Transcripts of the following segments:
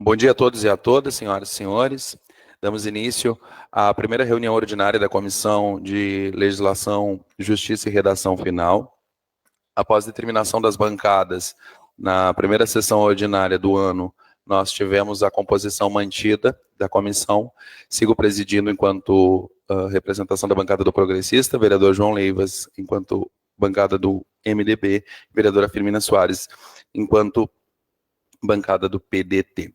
Bom dia a todos e a todas, senhoras e senhores. Damos início à primeira reunião ordinária da Comissão de Legislação, Justiça e Redação Final. Após determinação das bancadas na primeira sessão ordinária do ano, nós tivemos a composição mantida da comissão. Sigo presidindo enquanto representação da bancada do Progressista, vereador João Leivas, enquanto bancada do MDB, vereadora Firmina Soares, enquanto bancada do PDT.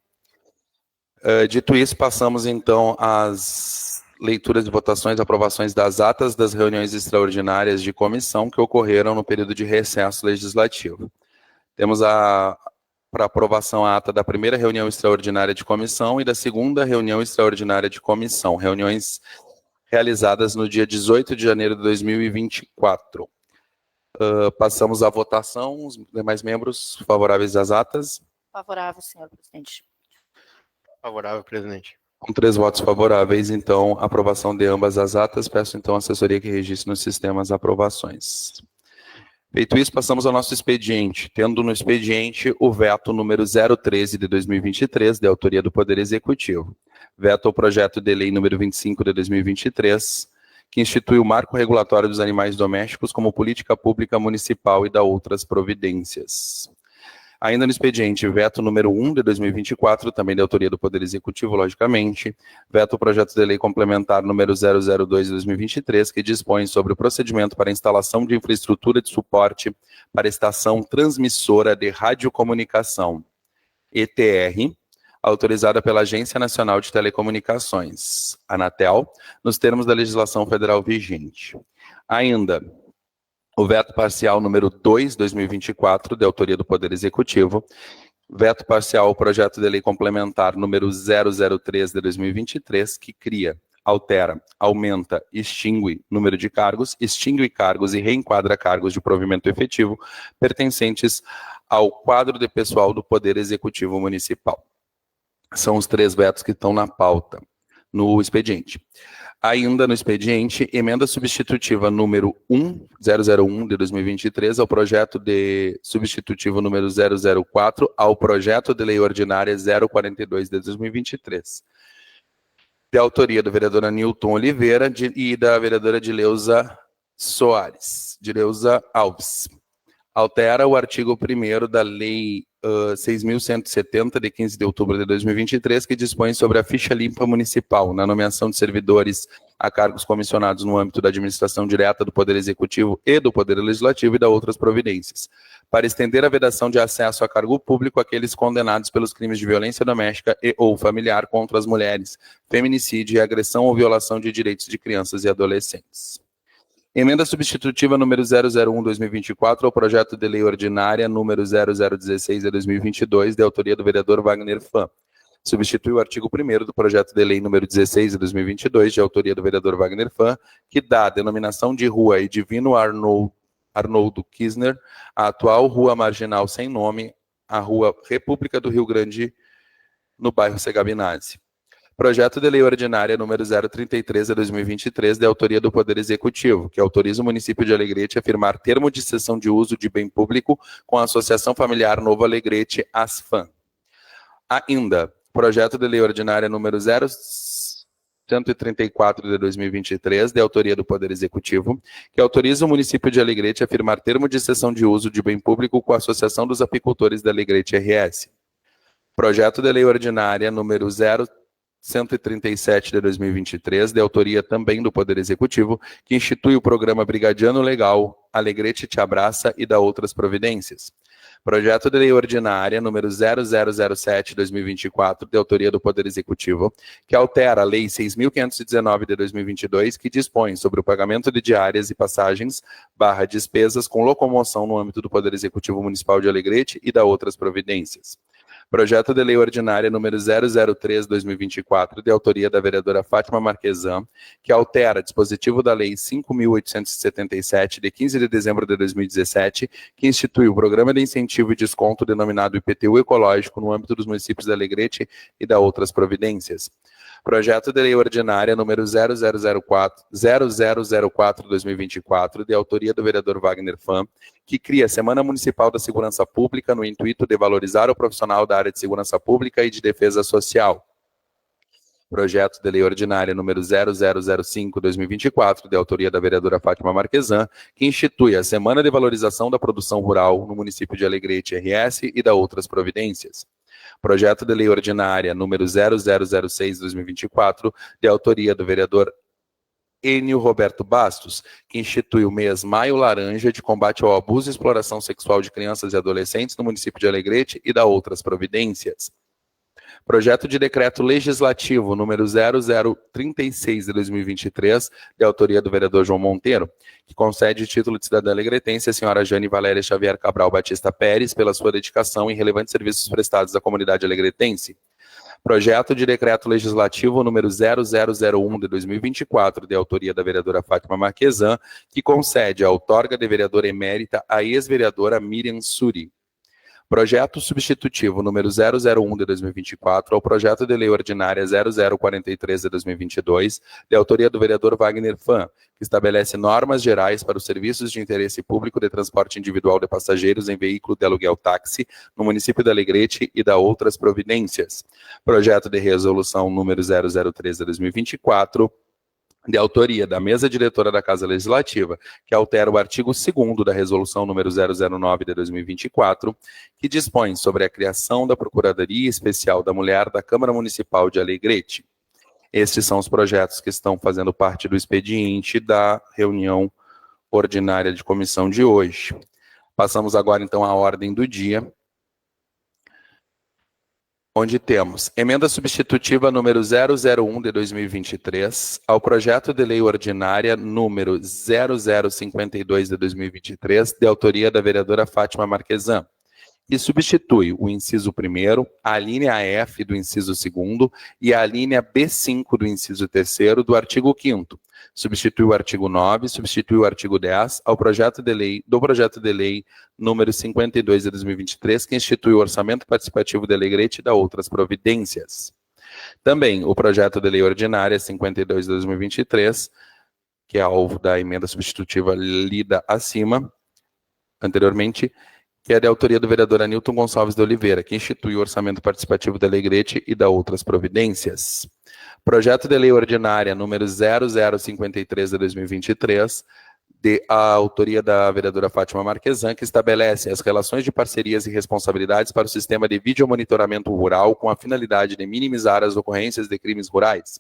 Dito isso, passamos então às leituras de votações e aprovações das atas das reuniões extraordinárias de comissão que ocorreram no período de recesso legislativo. Temos para aprovação a ata da primeira reunião extraordinária de comissão e da segunda reunião extraordinária de comissão, reuniões realizadas no dia 18 de janeiro de 2024. Passamos à votação. Os demais membros favoráveis às atas? Favorável, senhor presidente. Favorável, presidente. Com 3 votos favoráveis, então, aprovação de ambas as atas. Peço, então, à assessoria que registre nos sistemas aprovações. Feito isso, passamos ao nosso expediente, tendo no expediente o veto número 013 de 2023, de autoria do Poder Executivo. Veto ao projeto de lei número 25 de 2023, que institui o marco regulatório dos animais domésticos como política pública municipal e da outras providências. Ainda no expediente, veto número 1 de 2024, também de autoria do Poder Executivo, logicamente. Veto ao projeto de lei complementar número 002 de 2023, que dispõe sobre o procedimento para instalação de infraestrutura de suporte para estação transmissora de radiocomunicação, ETR, autorizada pela Agência Nacional de Telecomunicações, Anatel, nos termos da legislação federal vigente. Ainda o veto parcial número 2, 2024, de autoria do Poder Executivo. Veto parcial ao projeto de lei complementar número 003 de 2023, que cria, altera, aumenta, extingue número de cargos, extingue cargos e reenquadra cargos de provimento efetivo pertencentes ao quadro de pessoal do Poder Executivo Municipal. São os 3 vetos que estão na pauta, no expediente. Ainda no expediente, emenda substitutiva número 001 de 2023 ao projeto de substitutivo número 004 ao projeto de lei ordinária 042 de 2023. De autoria do vereador Anilton Oliveira e da vereadora Dileuza Alves. Altera o artigo 1º da lei 6.170, de 15 de outubro de 2023, que dispõe sobre a ficha limpa municipal, na nomeação de servidores a cargos comissionados no âmbito da administração direta do Poder Executivo e do Poder Legislativo e da outras providências, para estender a vedação de acesso a cargo público àqueles condenados pelos crimes de violência doméstica e ou familiar contra as mulheres, feminicídio e agressão ou violação de direitos de crianças e adolescentes. Emenda substitutiva número 001/2024 ao projeto de lei ordinária número 0016 de 2022, de autoria do vereador Wagner Fam. Substitui o artigo 1º do projeto de lei número 16 de 2022, de autoria do vereador Wagner Fam, que dá a denominação de rua Edivino Arnoldo Kisner, a atual rua marginal sem nome, a rua República do Rio Grande, no bairro Segabinazzi. Projeto de lei ordinária número 033 de 2023, de autoria do Poder Executivo, que autoriza o município de Alegrete a firmar termo de cessão de uso de bem público com a Associação Familiar Novo Alegrete, ASFAM. Ainda, projeto de lei ordinária número 134 de 2023, de autoria do Poder Executivo, que autoriza o município de Alegrete a firmar termo de cessão de uso de bem público com a Associação dos Apicultores da Alegrete RS. Projeto de lei ordinária número 137 de 2023, de autoria também do Poder Executivo, que institui o programa Brigadiano Legal Alegrete Te Abraça e da outras providências. Projeto de lei ordinária número 0007 de 2024, de autoria do Poder Executivo, que altera a Lei 6.519 de 2022, que dispõe sobre o pagamento de diárias e passagens / despesas com locomoção no âmbito do Poder Executivo Municipal de Alegrete e da outras providências. Projeto de lei ordinária número 003/2024, de autoria da vereadora Fátima Marquesan, que altera dispositivo da lei 5.877, de 15 de dezembro de 2017, que institui o programa de incentivo e desconto denominado IPTU ecológico no âmbito dos municípios de Alegrete e da outras providências. Projeto de Lei Ordinária número 0004/2024, de autoria do vereador Wagner Fam, que cria a Semana Municipal da Segurança Pública no intuito de valorizar o profissional da área de segurança pública e de defesa social. Projeto de Lei Ordinária número 0005/2024, de autoria da vereadora Fátima Marquesan, que institui a Semana de Valorização da Produção Rural no município de Alegrete, RS, e da outras providências. Projeto de Lei Ordinária número 0006/2024, de autoria do vereador Enio Roberto Bastos, que institui o mês Maio Laranja de combate ao abuso e exploração sexual de crianças e adolescentes no município de Alegrete e da outras providências. Projeto de Decreto Legislativo número 0036/2023, de autoria do vereador João Monteiro, que concede título de cidadã alegretense à senhora Jane Valéria Xavier Cabral Batista Pérez pela sua dedicação em relevantes serviços prestados à comunidade alegretense. Projeto de Decreto Legislativo número 0001/2024, de autoria da vereadora Fátima Marquesan, que concede a outorga de vereadora emérita à ex-vereadora Miriam Suri. Projeto substitutivo número 001/2024 ao Projeto de Lei Ordinária 0043/2022, de autoria do vereador Wagner Fam, que estabelece normas gerais para os serviços de interesse público de transporte individual de passageiros em veículo de aluguel táxi no município de Alegrete e da outras providências. Projeto de resolução número 003/2024, de autoria da mesa diretora da Casa Legislativa, que altera o artigo 2º da Resolução número 009/2024, que dispõe sobre a criação da Procuradoria Especial da Mulher da Câmara Municipal de Alegrete. Estes são os projetos que estão fazendo parte do expediente da reunião ordinária de comissão de hoje. Passamos agora, então, à ordem do dia, onde temos emenda substitutiva número 001/2023 ao projeto de lei ordinária número 0052/2023, de autoria da vereadora Fátima Marquesan, que substitui o inciso 1º, a linha F do inciso 2º e a linha B5 do inciso 3º do artigo 5º. Substitui o artigo 9, substitui o artigo 10 ao projeto de lei número 52/2023, que institui o orçamento participativo de Alegrete e da outras providências. Também o projeto de lei ordinária 52/2023, que é alvo da emenda substitutiva lida acima, anteriormente, que é de autoria do vereador Anilton Gonçalves de Oliveira, que institui o orçamento participativo de Alegrete e da outras providências. Projeto de lei ordinária número 0053/2023, de a autoria da vereadora Fátima Marquesan, que estabelece as relações de parcerias e responsabilidades para o sistema de videomonitoramento rural com a finalidade de minimizar as ocorrências de crimes rurais.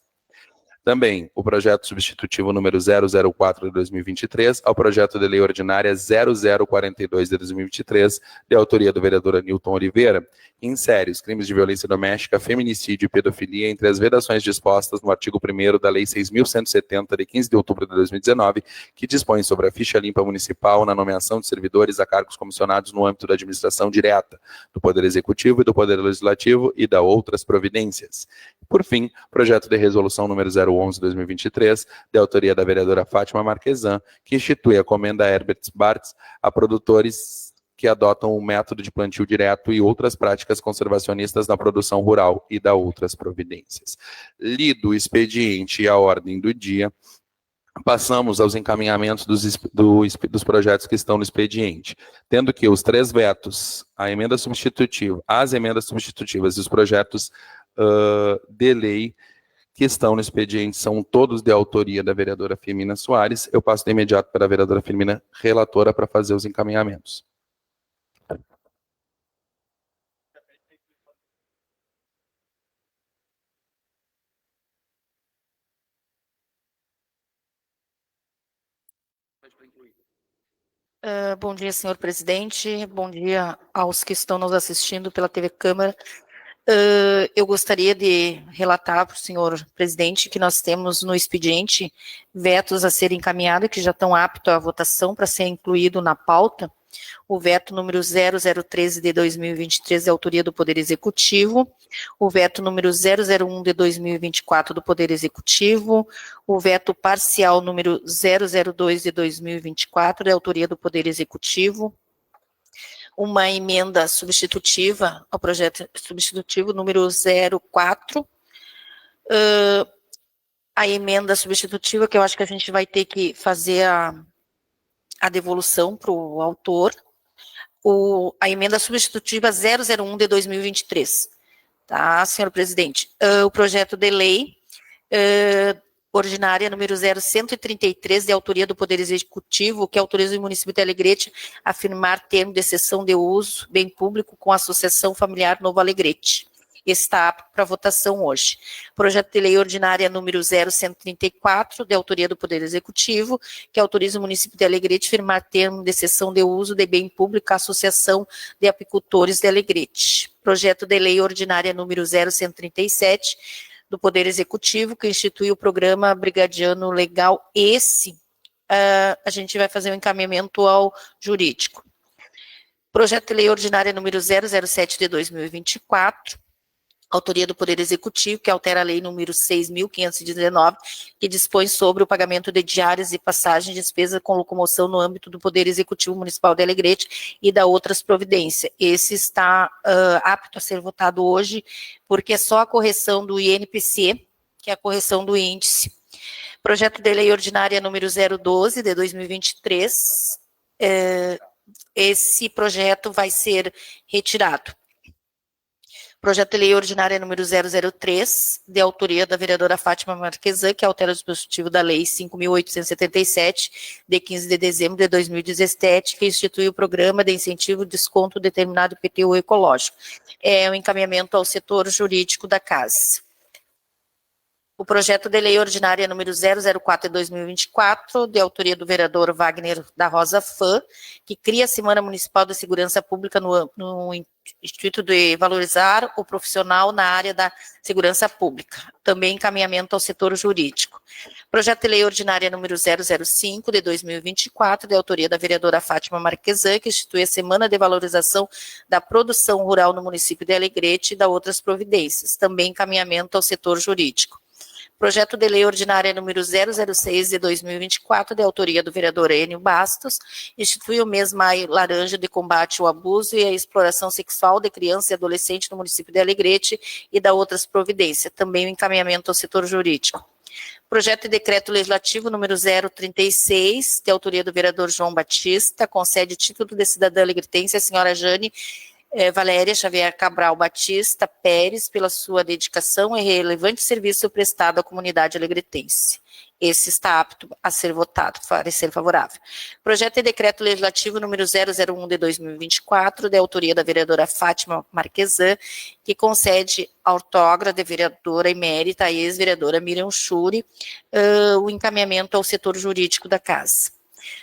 Também o projeto substitutivo número 004/2023 ao projeto de lei ordinária 0042/2023, de autoria do vereador Anilton Oliveira, que insere os crimes de violência doméstica, feminicídio e pedofilia entre as vedações dispostas no artigo 1º da Lei 6.170, de 15 de outubro de 2019, que dispõe sobre a ficha limpa municipal na nomeação de servidores a cargos comissionados no âmbito da administração direta, do Poder Executivo e do Poder Legislativo e da outras providências. Por fim, projeto de resolução número 011/2023, de autoria da vereadora Fátima Marquesan, que institui a Comenda Herbert Bartz a produtores que adotam o método de plantio direto e outras práticas conservacionistas na produção rural e da outras providências. Lido o expediente e a ordem do dia, passamos aos encaminhamentos dos projetos que estão no expediente, tendo que os 3 vetos, as emendas substitutivas e os projetos de lei que estão no expediente são todos de autoria da vereadora Firmina Soares. Eu passo de imediato para a vereadora Firmina, relatora, para fazer os encaminhamentos. Bom dia, senhor presidente. Bom dia aos que estão nos assistindo pela TV Câmara. Eu gostaria de relatar para o senhor presidente que nós temos no expediente vetos a serem encaminhados que já estão aptos à votação para ser incluído na pauta. O veto número 0013 de 2023 é autoria do Poder Executivo, o veto número 001 de 2024 do Poder Executivo, o veto parcial número 002 de 2024 é autoria do Poder Executivo, uma emenda substitutiva ao projeto substitutivo número 04, A emenda substitutiva, que eu acho que a gente vai ter que fazer a devolução para o autor, a emenda substitutiva 001 de 2023. Tá, senhor presidente? O projeto de lei ordinária número 0133, de autoria do Poder Executivo, que autoriza o município de Alegrete a firmar termo de cessão de uso bem público com a Associação Familiar Novo Alegrete. Está apto para votação hoje. Projeto de lei ordinária número 0134, de autoria do Poder Executivo, que autoriza o município de Alegrete a firmar termo de cessão de uso de bem público à Associação de Apicultores de Alegrete. Projeto de lei ordinária número 0137, do Poder Executivo, que institui o programa Brigadiano Legal. Esse, a gente vai fazer um encaminhamento ao jurídico. Projeto de lei ordinária número 007 de 2024, autoria do Poder Executivo, que altera a lei número 6.519, que dispõe sobre o pagamento de diárias e passagens de despesa com locomoção no âmbito do Poder Executivo Municipal de Alegrete e da outras providências. Esse está apto a ser votado hoje, porque é só a correção do INPC, que é a correção do índice. Projeto de lei ordinária número 012, de 2023, esse projeto vai ser retirado. Projeto de lei ordinária número 003, de autoria da vereadora Fátima Marquesan, que altera o dispositivo da lei 5.877, de 15 de dezembro de 2017, que institui o programa de incentivo de desconto determinado IPTU ecológico. É um encaminhamento ao setor jurídico da casa. O projeto de lei ordinária número 004 de 2024, de autoria do vereador Wagner da Rosa Fã, que cria a Semana Municipal de Segurança Pública no intuito de valorizar o profissional na área da segurança pública. Também encaminhamento ao setor jurídico. Projeto de lei ordinária número 005 de 2024, de autoria da vereadora Fátima Marquesan, que institui a Semana de Valorização da Produção Rural no município de Alegrete e da outras providências. Também encaminhamento ao setor jurídico. Projeto de lei ordinária número 006 de 2024, de autoria do vereador Enio Bastos, institui o mês Maio Laranja de combate ao abuso e à exploração sexual de criança e adolescente no município de Alegrete e da outras providências. Também o encaminhamento ao setor jurídico. Projeto de decreto legislativo número 036, de autoria do vereador João Batista, concede título de cidadã alegretense à senhora Jane Valéria Xavier Cabral Batista Pérez, pela sua dedicação e relevante serviço prestado à comunidade alegretense. Esse está apto a ser votado, parecer favorável. Projeto de decreto legislativo número 001 de 2024, de autoria da vereadora Fátima Marquesan, que concede a ortógrafa de vereadora emérita, a ex-vereadora Miriam Schuri, o encaminhamento ao setor jurídico da casa.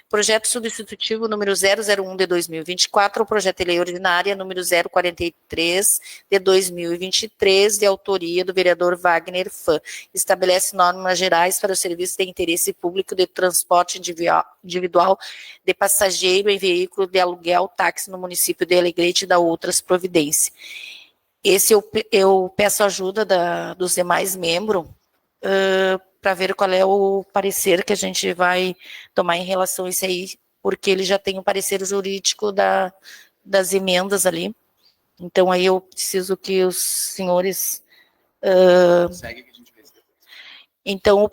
Projeto substitutivo número 001 de 2024, o projeto de lei ordinária número 043 de 2023, de autoria do vereador Wagner Fã, estabelece normas gerais para o serviço de interesse público de transporte individual de passageiro em veículo de aluguel táxi no município de Alegrete e da outras providências. Esse eu peço ajuda dos demais membros, para ver qual é o parecer que a gente vai tomar em relação a isso aí, porque ele já tem o parecer jurídico das emendas ali. Então, aí eu preciso que os senhores... Segue que a gente vê. Então, o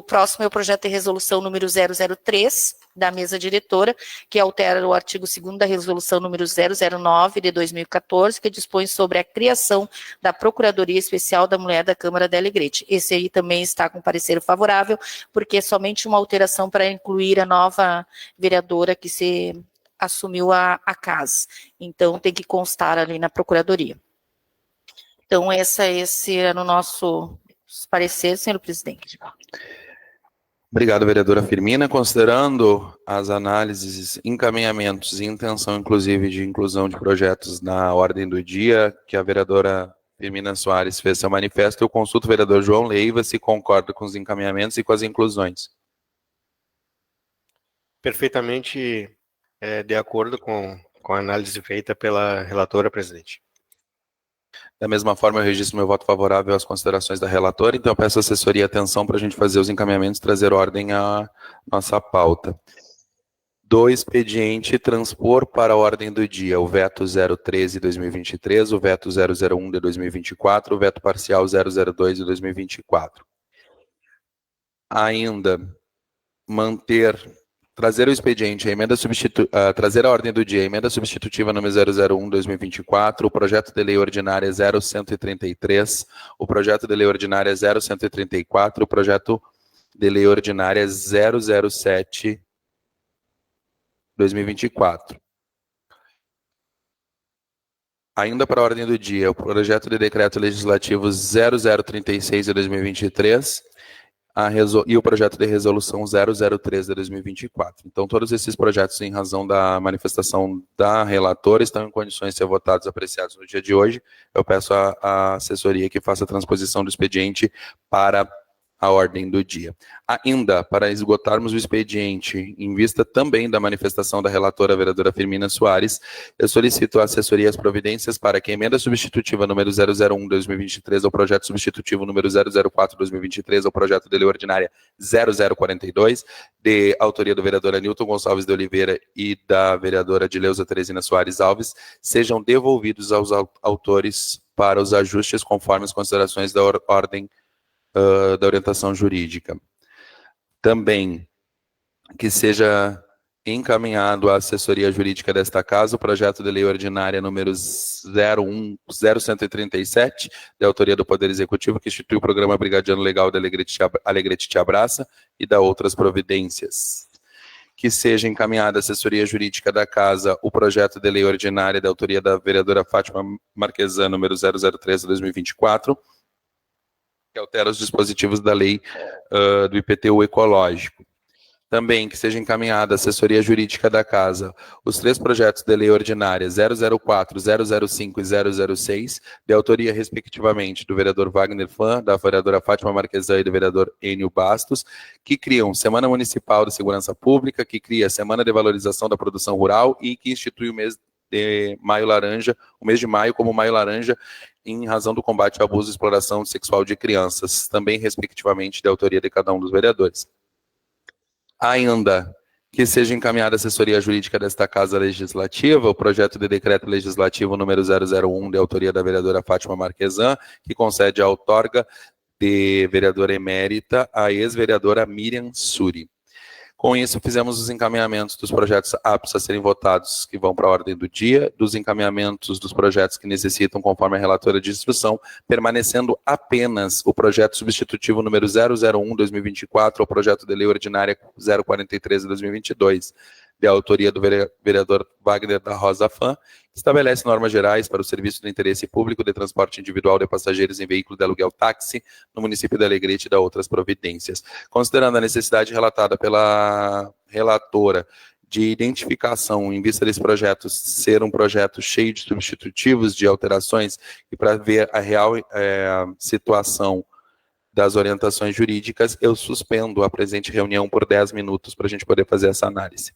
próximo é o projeto de resolução número 003, da mesa diretora, que altera o artigo 2º da resolução número 009 de 2014, que dispõe sobre a criação da Procuradoria Especial da Mulher da Câmara de Alegrete. Esse aí também está com parecer favorável, porque é somente uma alteração para incluir a nova vereadora que se assumiu a casa. Então, tem que constar ali na Procuradoria. Então, esse era o nosso parecer, senhor presidente. Obrigado, vereadora Firmina. Considerando as análises, encaminhamentos e intenção, inclusive, de inclusão de projetos na ordem do dia, que a vereadora Firmina Soares fez seu manifesto, eu consulto o vereador João Leiva se concorda com os encaminhamentos e com as inclusões. Perfeitamente de acordo com a análise feita pela relatora, presidente. Da mesma forma, eu registro meu voto favorável às considerações da relatora, então eu peço assessoria e atenção para a gente fazer os encaminhamentos e trazer ordem à nossa pauta. do expediente transpor para a ordem do dia o veto 013 de 2023, o veto 001 de 2024, o veto parcial 002 de 2024. Ainda trazer o expediente, trazer a ordem do dia, a emenda substitutiva número 001 de 2024, o projeto de lei ordinária 0133, o projeto de lei ordinária 0134, o projeto de lei ordinária 007 2024. Ainda para a ordem do dia, o projeto de decreto legislativo 0036 de 2023 e o projeto de resolução 003 de 2024. Então, todos esses projetos, em razão da manifestação da relatora, estão em condições de ser votados e apreciados no dia de hoje. Eu peço à assessoria que faça a transposição do expediente para a ordem do dia. Ainda, para esgotarmos o expediente, em vista também da manifestação da relatora, a vereadora Firmina Soares, eu solicito à assessoria as providências para que a emenda substitutiva número 001/2023 ao projeto substitutivo número 004/2023 ao projeto de lei ordinária 0042, de autoria do vereador Anilton Gonçalves de Oliveira e da vereadora Dileuza Teresina Soares Alves, sejam devolvidos aos autores para os ajustes conforme as considerações da ordem da orientação jurídica. Também que seja encaminhado à assessoria jurídica desta casa o projeto de lei ordinária número 0137, de autoria do Poder Executivo, que institui o programa Brigadiano Legal da Alegrete Te Abraça e da outras providências. Que seja encaminhada à assessoria jurídica da casa o projeto de lei ordinária da autoria da vereadora Fátima Marquesan, número 003 de 2024, que altera os dispositivos da lei do IPTU ecológico. Também que seja encaminhada à assessoria jurídica da casa os 3 projetos de lei ordinária 004, 005 e 006, de autoria, respectivamente, do vereador Wagner Fã, da vereadora Fátima Marquesan e do vereador Enio Bastos, que criam Semana Municipal de Segurança Pública, que cria Semana de Valorização da Produção Rural e que institui o mês de maio laranja, o mês de maio como maio laranja, em razão do combate ao abuso e exploração sexual de crianças, também, respectivamente, de autoria de cada um dos vereadores. Ainda que seja encaminhada à assessoria jurídica desta Casa Legislativa o projeto de decreto legislativo número 001, de autoria da vereadora Fátima Marquesan, que concede a outorga de vereadora emérita à ex-vereadora Miriam Suri. Com isso, fizemos os encaminhamentos dos projetos aptos a serem votados, que vão para a ordem do dia, dos encaminhamentos dos projetos que necessitam, conforme a relatora de instrução, permanecendo apenas o projeto substitutivo número 001/2024 ao projeto de lei ordinária 043/2022, de autoria do vereador Wagner da Rosa Fã, que estabelece normas gerais para o serviço de interesse público de transporte individual de passageiros em veículo de aluguel táxi no município de Alegrete e da outras providências. Considerando a necessidade relatada pela relatora de identificação em vista desse projeto ser um projeto cheio de substitutivos, de alterações, e para ver a real situação das orientações jurídicas, eu suspendo a presente reunião por 10 minutos para a gente poder fazer essa análise.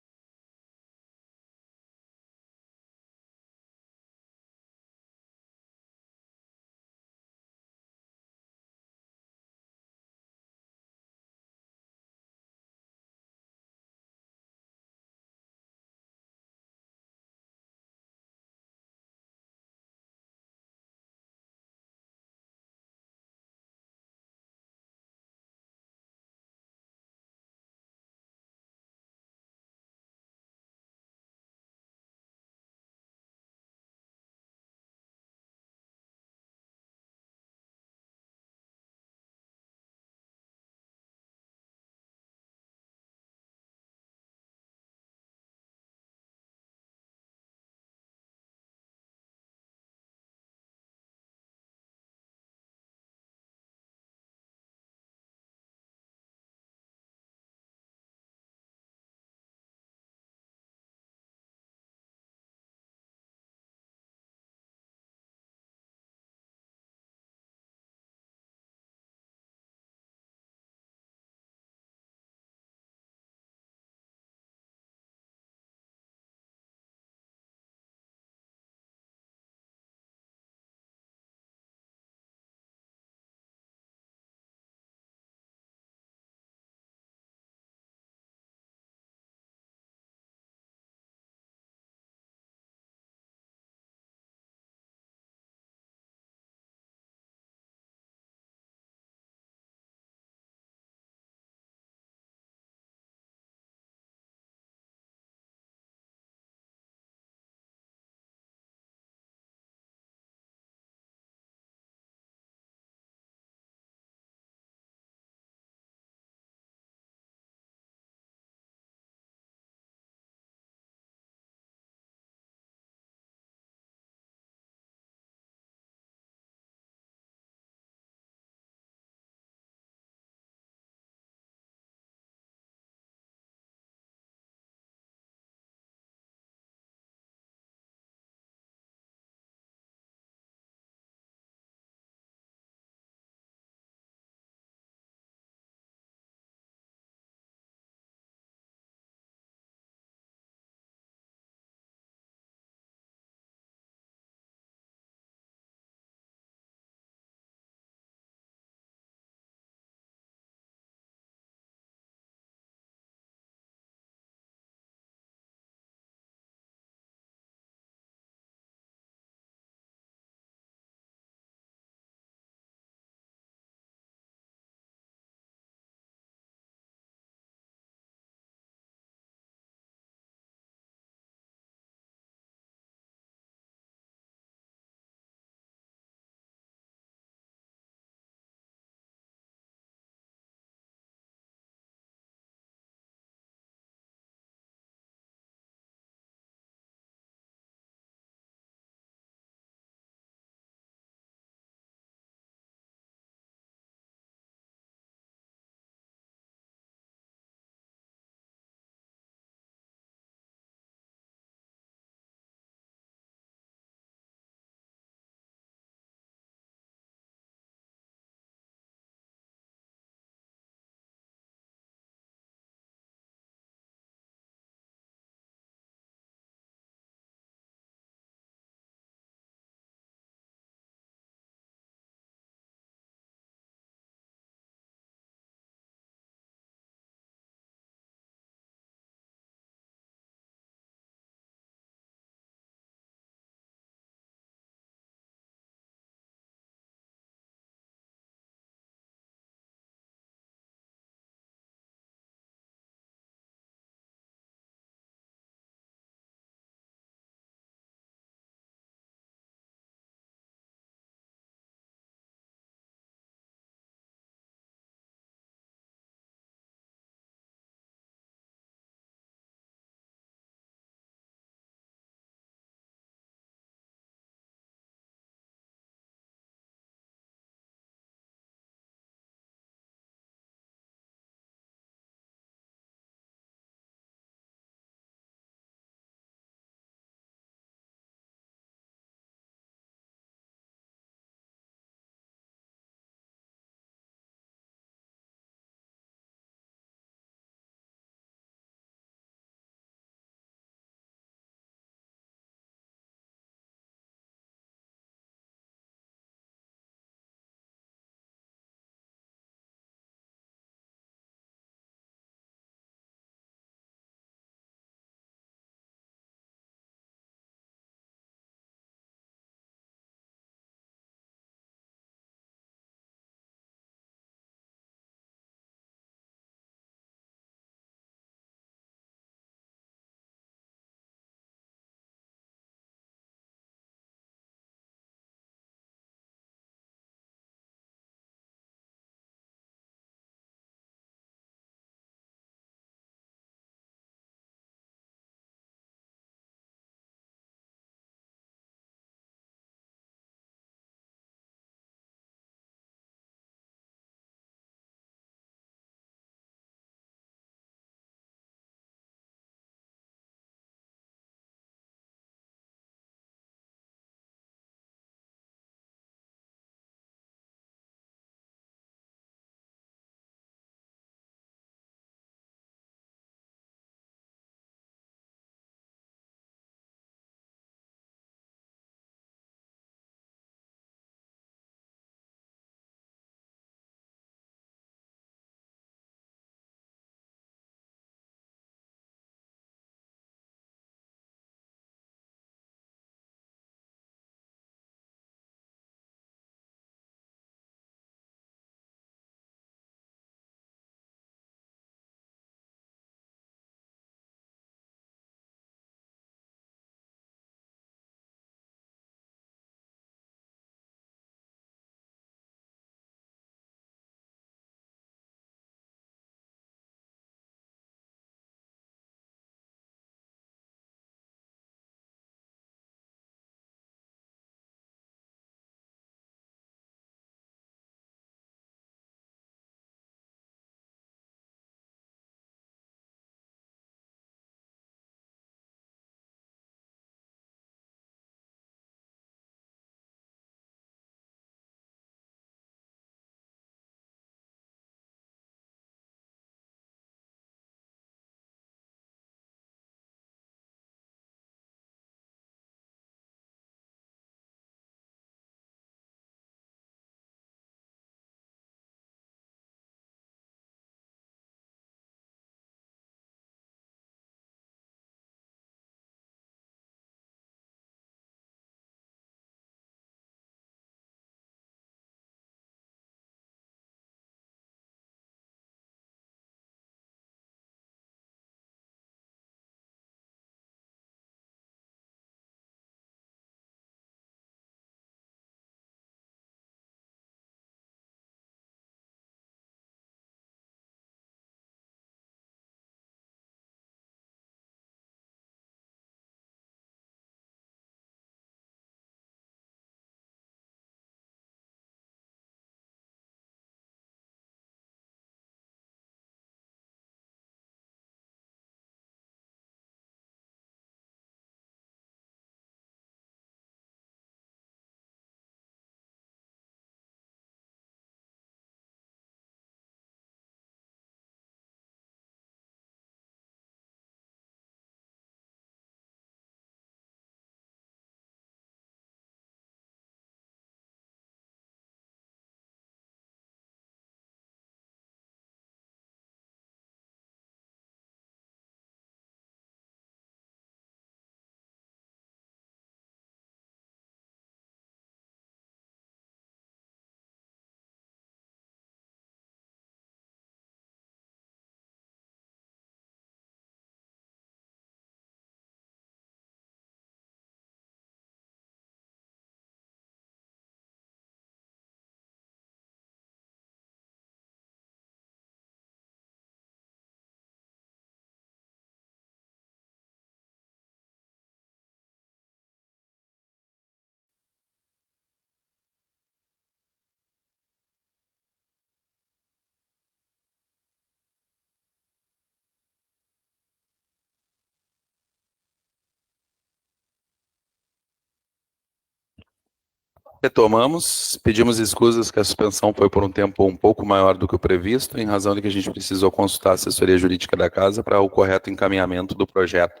Retomamos, pedimos escusas que a suspensão foi por um tempo um pouco maior do que o previsto, em razão de que a gente precisou consultar a assessoria jurídica da casa para o correto encaminhamento do projeto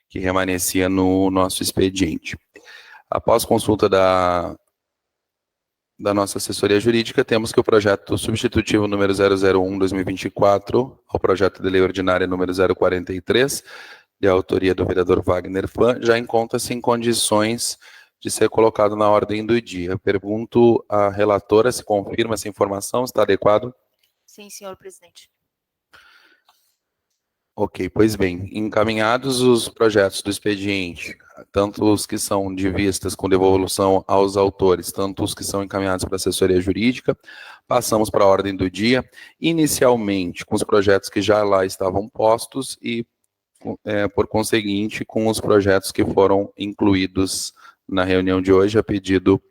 que remanescia no nosso expediente. Após consulta da nossa assessoria jurídica, temos que o projeto substitutivo número 001/2024 ao projeto de lei ordinária número 043, de autoria do vereador Wagner Fã, já encontra-se em condições de ser colocado na ordem do dia. Pergunto à relatora se confirma essa informação, está adequado? Sim, senhor presidente. Ok, pois bem, encaminhados os projetos do expediente, tanto os que são de vistas com devolução aos autores, tanto os que são encaminhados para a assessoria jurídica, passamos para a ordem do dia, inicialmente com os projetos que já lá estavam postos e, por conseguinte, com os projetos que foram incluídos na reunião de hoje, a pedido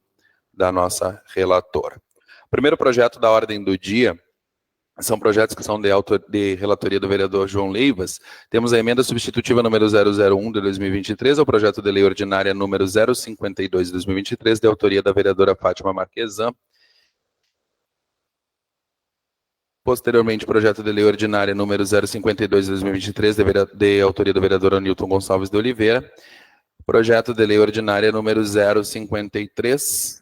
da nossa relatora. O primeiro projeto da ordem do dia são projetos que são de relatoria do vereador João Leivas. Temos a emenda substitutiva número 001 de 2023 ao projeto de lei ordinária número 052 de 2023, de autoria da vereadora Fátima Marquesan. Posteriormente, projeto de lei ordinária número 052 de 2023, de autoria do vereador Anilton Gonçalves de Oliveira. Projeto de lei ordinária número 053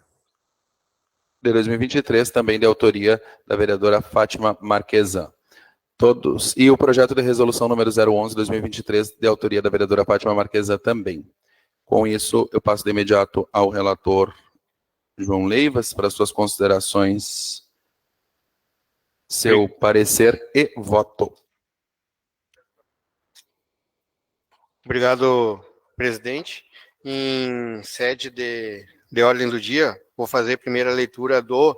de 2023, também de autoria da vereadora Fátima Marquesan. Todos. E o projeto de resolução número 011 de 2023, de autoria da vereadora Fátima Marquesan também. Com isso, eu passo de imediato ao relator João Leivas para suas considerações, seu parecer e voto. Obrigado, presidente. Em sede de ordem do dia, vou fazer a primeira leitura do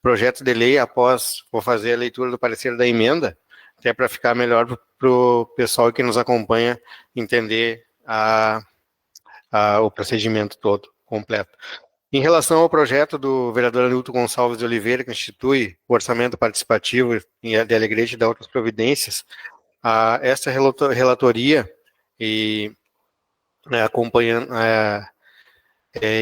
projeto de lei, após vou fazer a leitura do parecer da emenda, até para ficar melhor para o pessoal que nos acompanha entender o procedimento todo, completo. Em relação ao projeto do vereador Anilton Gonçalves de Oliveira, que institui o orçamento participativo de Alegrete e da outras providências, essa relatoria e acompanhando,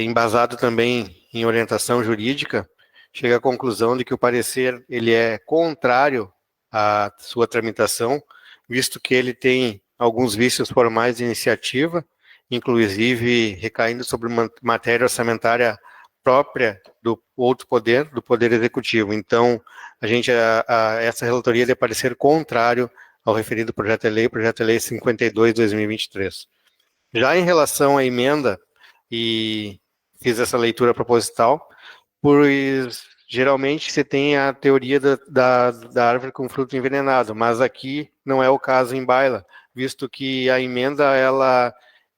embasado também em orientação jurídica, chega à conclusão de que o parecer ele é contrário à sua tramitação, visto que ele tem alguns vícios formais de iniciativa, inclusive recaindo sobre matéria orçamentária própria do outro poder, do Poder Executivo. Então, essa relatoria de parecer contrário ao referido projeto de lei 52/2023. Já em relação à emenda, e fiz essa leitura proposital, pois geralmente você tem a teoria da árvore com fruto envenenado, mas aqui não é o caso em baila, visto que a emenda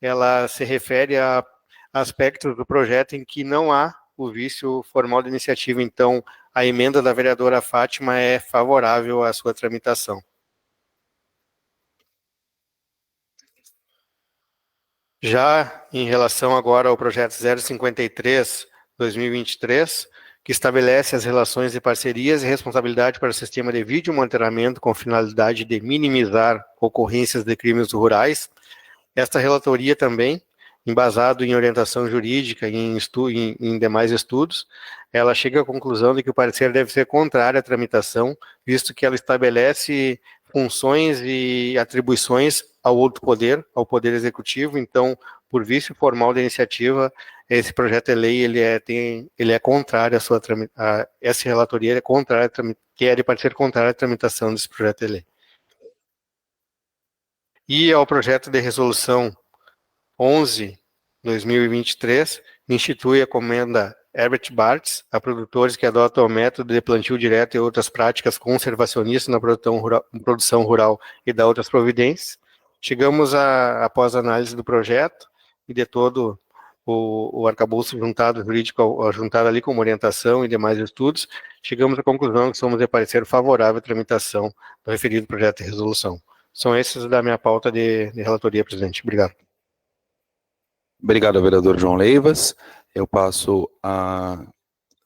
ela se refere a aspectos do projeto em que não há o vício formal de iniciativa. Então, a emenda da vereadora Fátima é favorável à sua tramitação. Já em relação agora ao projeto 053/2023, que estabelece as relações de parcerias e responsabilidade para o sistema de vídeo monitoramento com finalidade de minimizar ocorrências de crimes rurais, esta relatoria também, embasado em orientação jurídica e em demais estudos, ela chega à conclusão de que o parecer deve ser contrário à tramitação, visto que ela estabelece funções e atribuições ao outro poder, ao Poder Executivo. Então, por vício formal da iniciativa, esse projeto de lei ele é contrário à sua essa relatoria é contrária, que é de parecer contrário à tramitação desse projeto de lei. E ao projeto de resolução 11/2023, institui a comenda Herbert Bartz a produtores que adotam o método de plantio direto e outras práticas conservacionistas na produção rural e da outras providências. Chegamos após a análise do projeto e de todo o arcabouço jurídico juntado ali com orientação e demais estudos, chegamos à conclusão que somos de parecer favorável à tramitação do referido projeto de resolução. São esses da minha pauta de relatoria, presidente. Obrigado. Obrigado, vereador João Leivas. Eu passo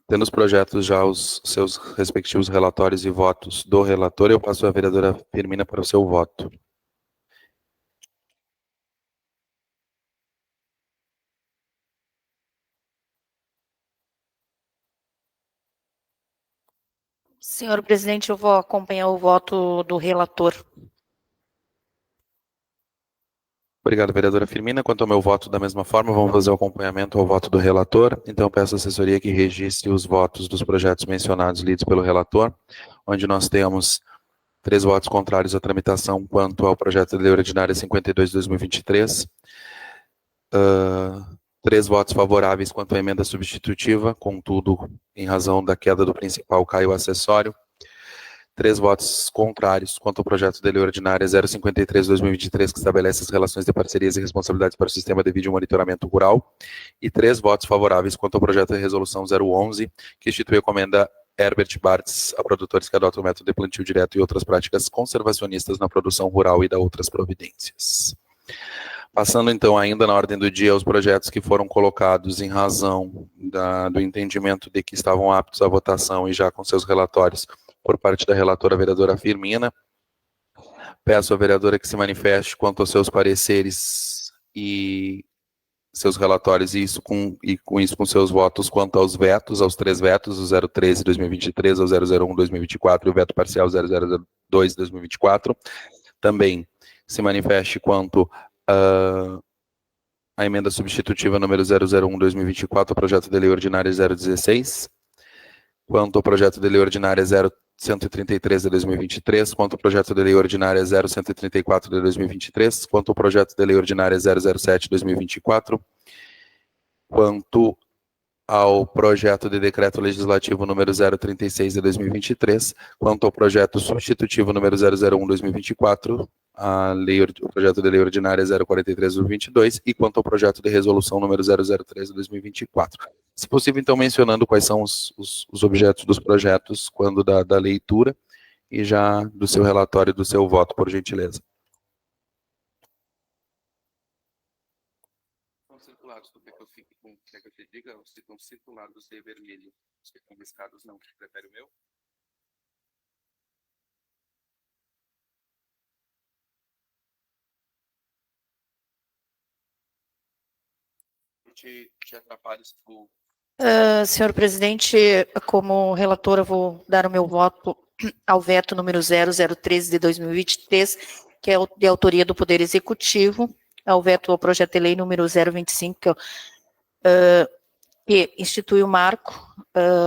tendo os projetos já os seus respectivos relatórios e votos do relator, eu passo a vereadora Firmina para o seu voto. Senhor presidente, eu vou acompanhar o voto do relator. Obrigado, vereadora Firmina. Quanto ao meu voto, da mesma forma, vamos fazer o acompanhamento ao voto do relator. Então, peço à assessoria que registre os votos dos projetos mencionados lidos pelo relator, onde nós temos 3 votos contrários à tramitação quanto ao projeto de lei ordinária 52 de 2023, 3 votos favoráveis quanto à emenda substitutiva, contudo, em razão da queda do principal, cai o acessório. 3 votos contrários quanto ao projeto de lei ordinária 053 de 2023, que estabelece as relações de parcerias e responsabilidades para o sistema de vídeo monitoramento rural, e 3 votos favoráveis quanto ao projeto de resolução 011, que institui a comenda Herbert Bartz a produtores que adotam o método de plantio direto e outras práticas conservacionistas na produção rural e da outras providências. Passando, então, ainda na ordem do dia, os projetos que foram colocados em razão do entendimento de que estavam aptos à votação e já com seus relatórios por parte da relatora, vereadora Firmina. Peço à vereadora que se manifeste quanto aos seus pareceres e seus relatórios, e com isso com seus votos quanto aos vetos, aos 3 vetos, o 013 de 2023, ao 001 de 2024 e o veto parcial 0002 de 2024. Também se manifeste quanto a emenda substitutiva número 001 de 2024, ao projeto de lei ordinária 016, quanto ao projeto de lei ordinária 0133 de 2023, quanto ao projeto de lei ordinária 0134 de 2023, quanto ao projeto de lei ordinária 007 de 2024, quanto ao projeto de decreto legislativo número 036 de 2023, quanto ao projeto substitutivo número 001 de 2024, o projeto de lei ordinária 043 de 2022, e quanto ao projeto de resolução número 003 de 2024. Se possível, então, mencionando quais são os objetos dos projetos quando da leitura e já do seu relatório e do seu voto, por gentileza. Estão circulados, tu quer que eu fique com, quer que eu te diga, os que estão circulados de vermelho, os que estão riscados não, prefere o meu? Te atrapalho se tu... Senhor presidente, como relatora, vou dar o meu voto ao veto número 0013 de 2023, que é de autoria do Poder Executivo, ao veto ao projeto de lei número 025, que institui o marco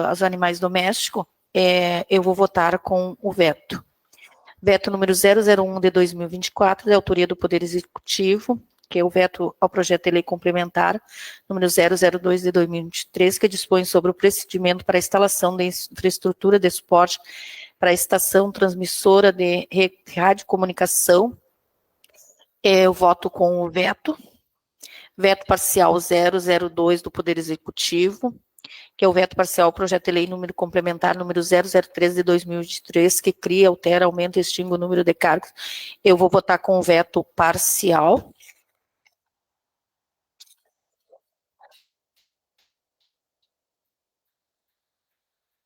aos animais domésticos. Eu vou votar com o veto. Veto número 001 de 2024, de autoria do Poder Executivo, que é o veto ao projeto de lei complementar, número 002 de 2023, que dispõe sobre o procedimento para a instalação de infraestrutura de suporte para a estação transmissora de radiocomunicação. Eu voto com o veto. Veto parcial 002 do Poder Executivo, que é o veto parcial ao projeto de lei número complementar número 003 de 2023, que cria, altera, aumenta e extingue o número de cargos. Eu vou votar com o veto parcial.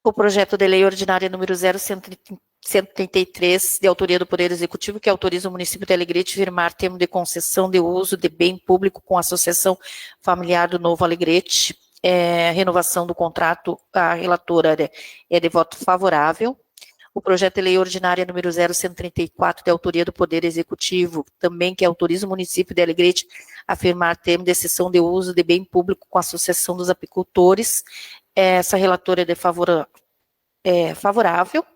O projeto de lei ordinária número 0133, de autoria do Poder Executivo, que autoriza o município de Alegrete firmar termo de concessão de uso de bem público com a Associação Familiar do Novo Alegrete. Renovação do contrato, a relatora é de voto favorável. O projeto de lei ordinária número 0134, de autoria do Poder Executivo, também que autoriza o município de Alegrete a firmar termo de cessão de uso de bem público com a Associação dos Apicultores. Essa relatora é favorável,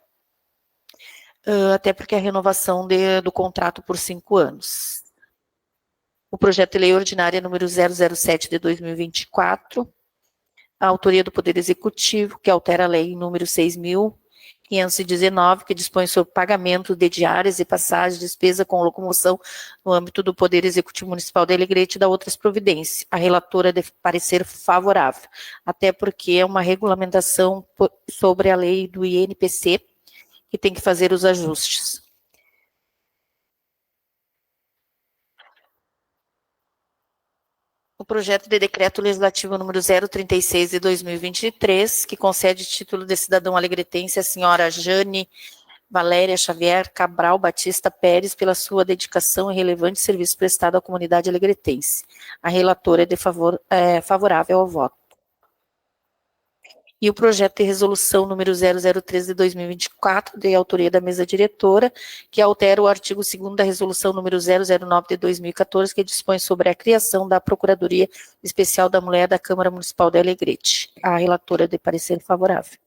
até porque é a renovação do contrato por 5 anos. O projeto de lei ordinária número 007 de 2024, a autoria do Poder Executivo, que altera a lei número 6.519, que dispõe sobre pagamento de diárias e passagens, despesa com locomoção no âmbito do Poder Executivo Municipal de Alegrete e da outras providências. A relatora deve parecer favorável, até porque é uma regulamentação sobre a lei do INPC, que tem que fazer os ajustes. O projeto de decreto legislativo número 036 de 2023, que concede título de cidadão alegretense à senhora Jane Valéria Xavier Cabral Batista Pérez pela sua dedicação e relevante serviço prestado à comunidade alegretense. A relatora é favorável ao voto. E o projeto de resolução número 003 de 2024, de autoria da mesa diretora, que altera o artigo 2º da resolução número 009 de 2014, que dispõe sobre a criação da Procuradoria Especial da Mulher da Câmara Municipal de Alegrete. A relatora de parecer favorável.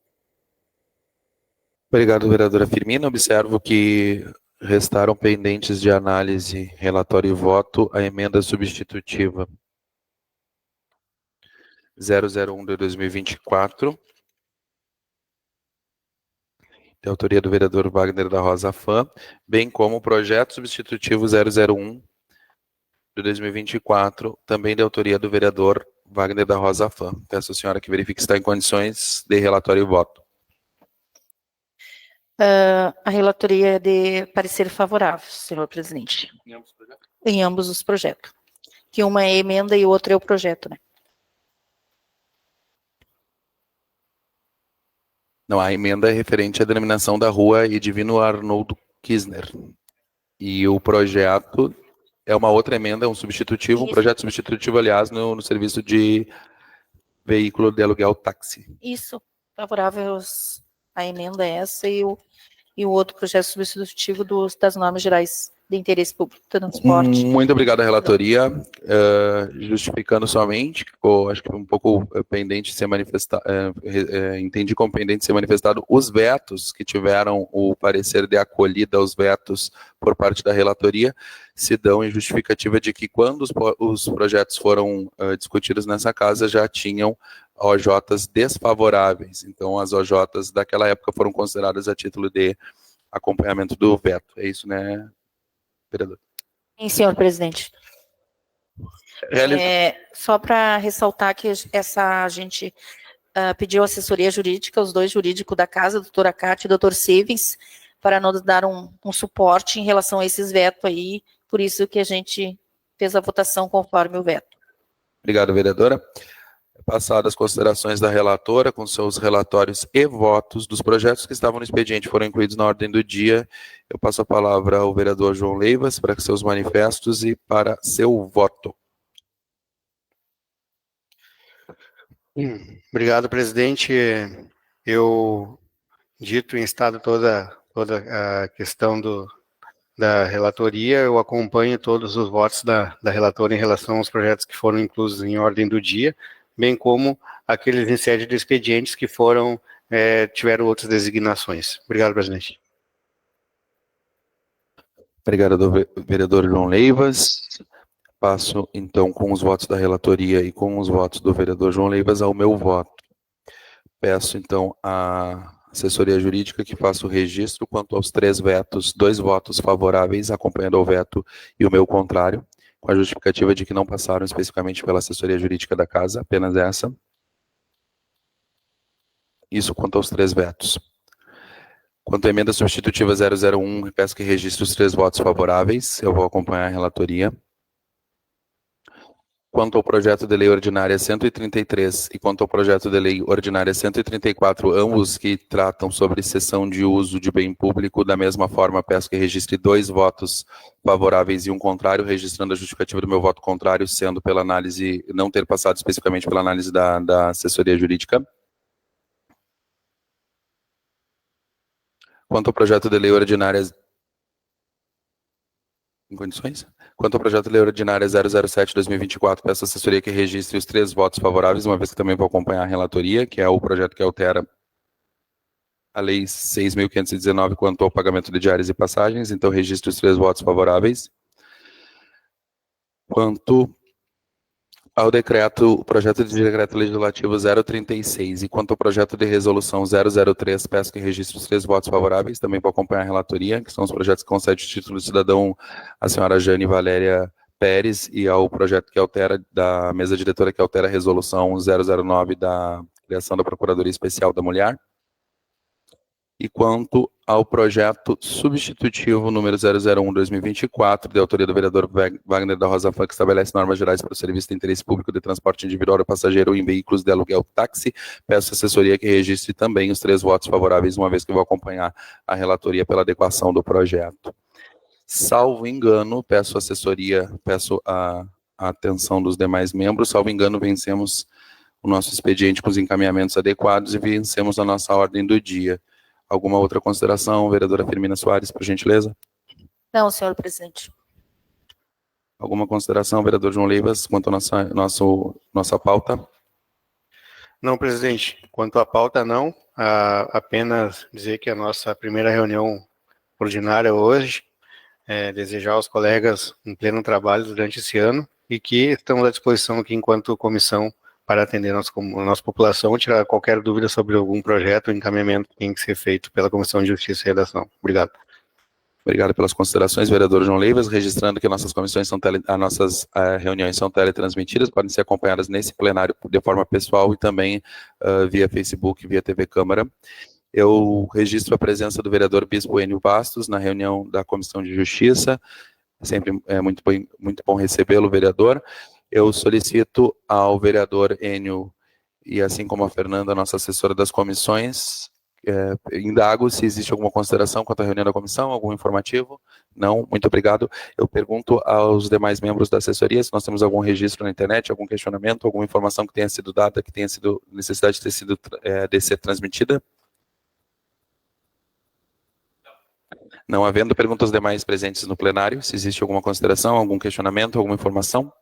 Obrigado, vereadora Firmina. Observo que restaram pendentes de análise, relatório e voto a emenda substitutiva 001 de 2024, de autoria do vereador Wagner da Rosa Fã, bem como o projeto substitutivo 001 de 2024, também de autoria do vereador Wagner da Rosa Fã. Peço à senhora que verifique se está em condições de relatório e voto. A relatoria é de parecer favorável, senhor presidente. Em ambos os projetos. Que uma é emenda e o outro é o projeto, né? Não, a emenda é referente à denominação da rua Edivino Arnoldo Kisner. E o projeto é uma outra emenda, é um substitutivo, um projeto substitutivo, aliás, no serviço de veículo de aluguel táxi. Isso, favorável a emenda é essa e o outro projeto substitutivo das normas gerais de interesse público do transporte. Muito obrigado à relatoria. Justificando somente, ficou, acho que um pouco pendente de ser manifestado, entendi como pendente de ser manifestado os vetos que tiveram o parecer de acolhida aos vetos por parte da relatoria, se dão em justificativa de que quando os projetos foram discutidos nessa casa já tinham OJs desfavoráveis. Então, as OJs daquela época foram consideradas a título de acompanhamento do veto. É isso, né, vereador? Sim, senhor presidente. Só para ressaltar que a gente pediu assessoria jurídica, os dois jurídicos da casa, a doutora Cátia e o doutor Sevens, para nos dar um suporte em relação a esses vetos aí, por isso que a gente fez a votação conforme o veto. Obrigado, vereadora. Passadas as considerações da relatora, com seus relatórios e votos dos projetos que estavam no expediente foram incluídos na ordem do dia, eu passo a palavra ao vereador João Leivas para seus manifestos e para seu voto. Obrigado, presidente. Eu dito em estado toda a questão da relatoria, eu acompanho todos os votos da relatora em relação aos projetos que foram inclusos em ordem do dia, bem como aqueles em sede de expedientes que tiveram outras designações. Obrigado, presidente. Obrigado, vereador João Leivas. Passo, então, com os votos da relatoria e com os votos do vereador João Leivas ao meu voto. Peço, então, à assessoria jurídica que faça o registro quanto aos 3 vetos, 2 votos favoráveis, acompanhando ao veto, e o meu contrário, com a justificativa de que não passaram especificamente pela assessoria jurídica da casa, apenas essa. Isso quanto aos 3 vetos. Quanto à emenda substitutiva 001, peço que registre os 3 votos favoráveis, eu vou acompanhar a relatoria. Quanto ao projeto de lei ordinária 133 e quanto ao projeto de lei ordinária 134, ambos que tratam sobre cessão de uso de bem público, da mesma forma, peço que registre 2 votos favoráveis e um contrário, registrando a justificativa do meu voto contrário, sendo pela análise, não ter passado especificamente pela análise da assessoria jurídica. Quanto ao projeto de lei ordinária... Em condições? Quanto ao projeto de lei ordinária 007/2024, peço à assessoria que registre os 3 votos favoráveis, uma vez que também vou acompanhar a relatoria, que é o projeto que altera a lei 6.519 quanto ao pagamento de diárias e passagens, então registre os 3 votos favoráveis. Quanto ao o projeto de decreto legislativo 036 e quanto ao projeto de resolução 003, peço que registre os 3 votos favoráveis, também para acompanhar a relatoria, que são os projetos que concedem o título de cidadão à senhora Jane Valéria Pérez e ao projeto que altera, da mesa diretora que altera a resolução 009 da criação da Procuradoria Especial da Mulher. E quanto ao projeto substitutivo número 001/2024, de autoria do vereador Wagner da Rosa Fã, que estabelece normas gerais para o serviço de interesse público de transporte individual ou passageiro em veículos de aluguel táxi, peço à assessoria que registre também os 3 votos favoráveis, uma vez que eu vou acompanhar a relatoria pela adequação do projeto. Salvo engano, peço a atenção dos demais membros, salvo engano, vencemos o nosso expediente com os encaminhamentos adequados e vencemos a nossa ordem do dia. Alguma outra consideração, vereadora Firmina Soares, por gentileza? Não, senhor presidente. Alguma consideração, vereador João Leivas, quanto à nossa pauta? Não, presidente. Quanto à pauta, não. Apenas dizer que a nossa primeira reunião ordinária hoje é desejar aos colegas um pleno trabalho durante esse ano e que estamos à disposição aqui enquanto comissão para atender a nossa população, tirar qualquer dúvida sobre algum projeto ou encaminhamento que tem que ser feito pela Comissão de Justiça e Redação. Obrigado. Obrigado pelas considerações, vereador João Leivas, registrando que nossas reuniões são teletransmitidas, podem ser acompanhadas nesse plenário de forma pessoal e também via Facebook, via TV Câmara. Eu registro a presença do vereador Bispo Enio Bastos na reunião da Comissão de Justiça, sempre é muito bom recebê-lo, vereador. Eu solicito ao vereador Enio, e assim como a Fernanda, nossa assessora das comissões, indago se existe alguma consideração quanto à reunião da comissão, algum informativo? Não, muito obrigado. Eu pergunto aos demais membros da assessoria se nós temos algum registro na internet, algum questionamento, alguma informação que tenha sido dada, que tenha sido necessidade de ser transmitida? Não havendo, pergunto aos demais presentes no plenário se existe alguma consideração, algum questionamento, alguma informação.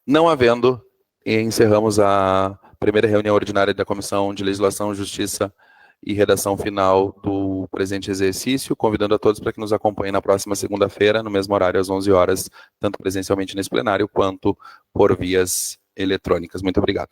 Não havendo, encerramos a primeira reunião ordinária da Comissão de Legislação, Justiça e Redação Final do presente exercício, convidando a todos para que nos acompanhem na próxima segunda-feira, no mesmo horário, às 11 horas, tanto presencialmente nesse plenário, quanto por vias eletrônicas. Muito obrigado.